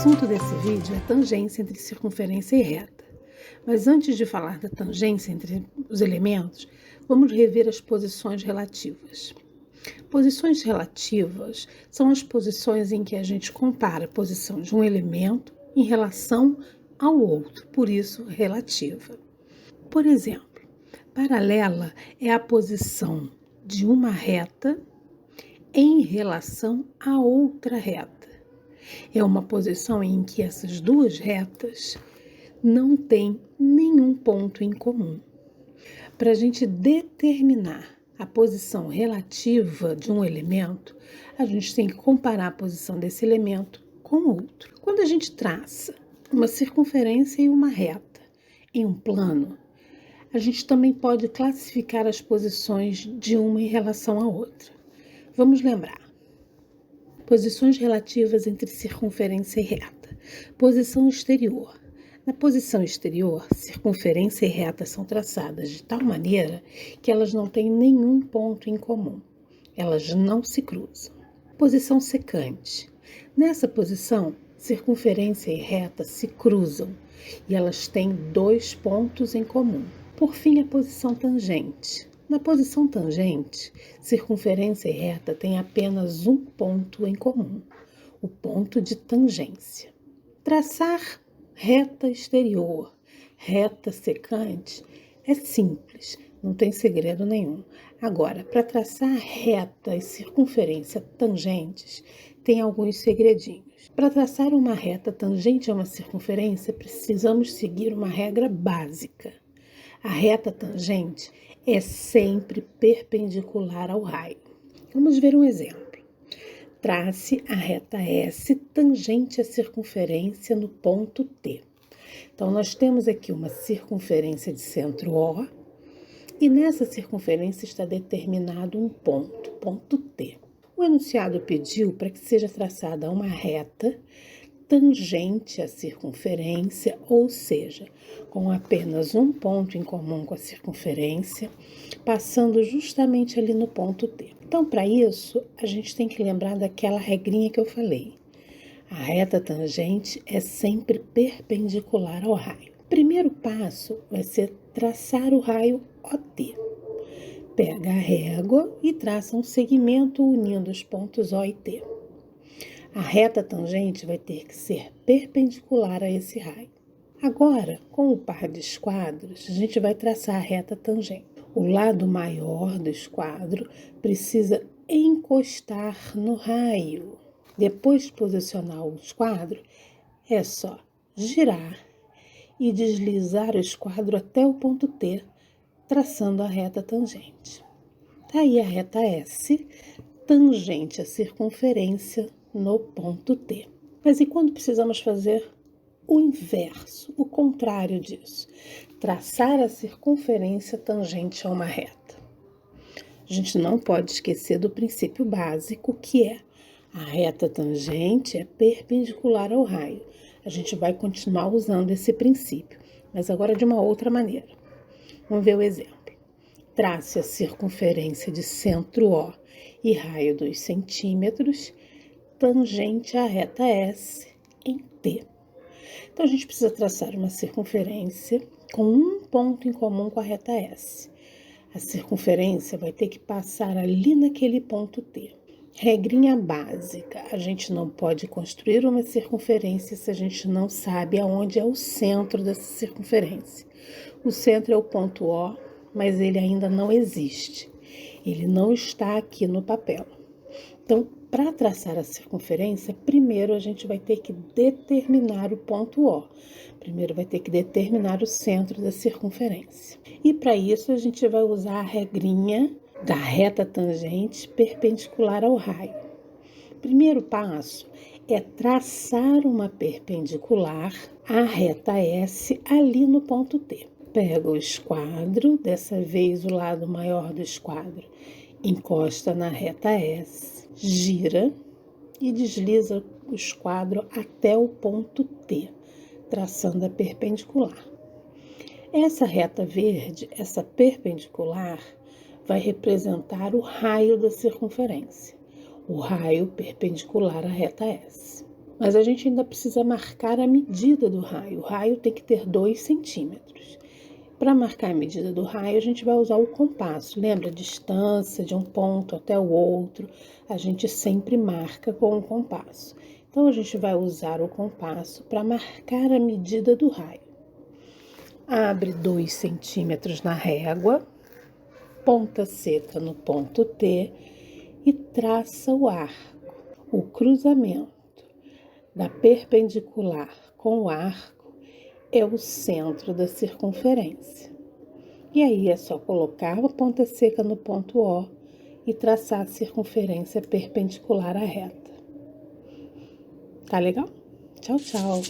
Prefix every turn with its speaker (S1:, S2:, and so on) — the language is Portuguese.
S1: assunto desse vídeo é tangência entre circunferência e reta. Mas antes de falar da tangência entre os elementos, vamos rever as posições relativas. Posições relativas são as posições em que a gente compara a posição de um elemento em relação ao outro, por isso relativa. Por exemplo, paralela é a posição de uma reta em relação a outra reta. É uma posição em que essas duas retas não têm nenhum ponto em comum. Para a gente determinar a posição relativa de um elemento, a gente tem que comparar a posição desse elemento com outro. Quando a gente traça uma circunferência e uma reta em um plano, a gente também pode classificar as posições de uma em relação à outra. Vamos lembrar. Posições relativas entre circunferência e reta. Posição exterior. Na posição exterior, circunferência e reta são traçadas de tal maneira que elas não têm nenhum ponto em comum. Elas não se cruzam. Posição secante. Nessa posição, circunferência e reta se cruzam e elas têm dois pontos em comum. Por fim, a posição tangente. Na posição tangente, circunferência e reta têm apenas um ponto em comum, o ponto de tangência. Traçar reta exterior, reta secante, é simples, não tem segredo nenhum. Agora, para traçar reta e circunferência tangentes, tem alguns segredinhos. Para traçar uma reta tangente a uma circunferência, precisamos seguir uma regra básica. A reta tangente é sempre perpendicular ao raio. Vamos ver um exemplo. Trace a reta S tangente à circunferência no ponto T. Então, nós temos aqui uma circunferência de centro O, e nessa circunferência está determinado um ponto, ponto T. O enunciado pediu para que seja traçada uma reta tangente à circunferência, ou seja, com apenas um ponto em comum com a circunferência, passando justamente ali no ponto T. Então, para isso, a gente tem que lembrar daquela regrinha que eu falei. A reta tangente é sempre perpendicular ao raio. O primeiro passo vai ser traçar o raio OT. Pega a régua e traça um segmento unindo os pontos O e T. A reta tangente vai ter que ser perpendicular a esse raio. Agora, com o par de esquadros, a gente vai traçar a reta tangente. O lado maior do esquadro precisa encostar no raio. Depois de posicionar o esquadro, é só girar e deslizar o esquadro até o ponto T, traçando a reta tangente. Tá aí a reta S, tangente à circunferência no ponto T. Mas e quando precisamos fazer o inverso, o contrário disso? Traçar a circunferência tangente a uma reta. A gente não pode esquecer do princípio básico, que é a reta tangente é perpendicular ao raio. A gente vai continuar usando esse princípio, mas agora de uma outra maneira. Vamos ver o exemplo. Trace a circunferência de centro O e raio 2 centímetros, tangente à reta S em T. Então, a gente precisa traçar uma circunferência com um ponto em comum com a reta S. A circunferência vai ter que passar ali naquele ponto T. Regrinha básica, a gente não pode construir uma circunferência se a gente não sabe aonde é o centro dessa circunferência. O centro é o ponto O, mas ele ainda não existe. Ele não está aqui no papel. Então, para traçar a circunferência, primeiro a gente vai ter que determinar o ponto O. Primeiro vai ter que determinar o centro da circunferência. E para isso a gente vai usar a regrinha da reta tangente perpendicular ao raio. Primeiro passo é traçar uma perpendicular à reta S ali no ponto T. Pega o esquadro, dessa vez o lado maior do esquadro, encosta na reta S, gira e desliza o esquadro até o ponto T, traçando a perpendicular. Essa reta verde, essa perpendicular, vai representar o raio da circunferência, o raio perpendicular à reta S. Mas a gente ainda precisa marcar a medida do raio. O raio tem que ter 2 centímetros. Para marcar a medida do raio, a gente vai usar o compasso. Lembra a distância de um ponto até o outro? A gente sempre marca com o compasso. Então, a gente vai usar o compasso para marcar a medida do raio. Abre 2 centímetros na régua, ponta seca no ponto T e traça o arco. O cruzamento da perpendicular com o arco é o centro da circunferência. E aí é só colocar a ponta seca no ponto O e traçar a circunferência perpendicular à reta. Tá legal? Tchau, tchau!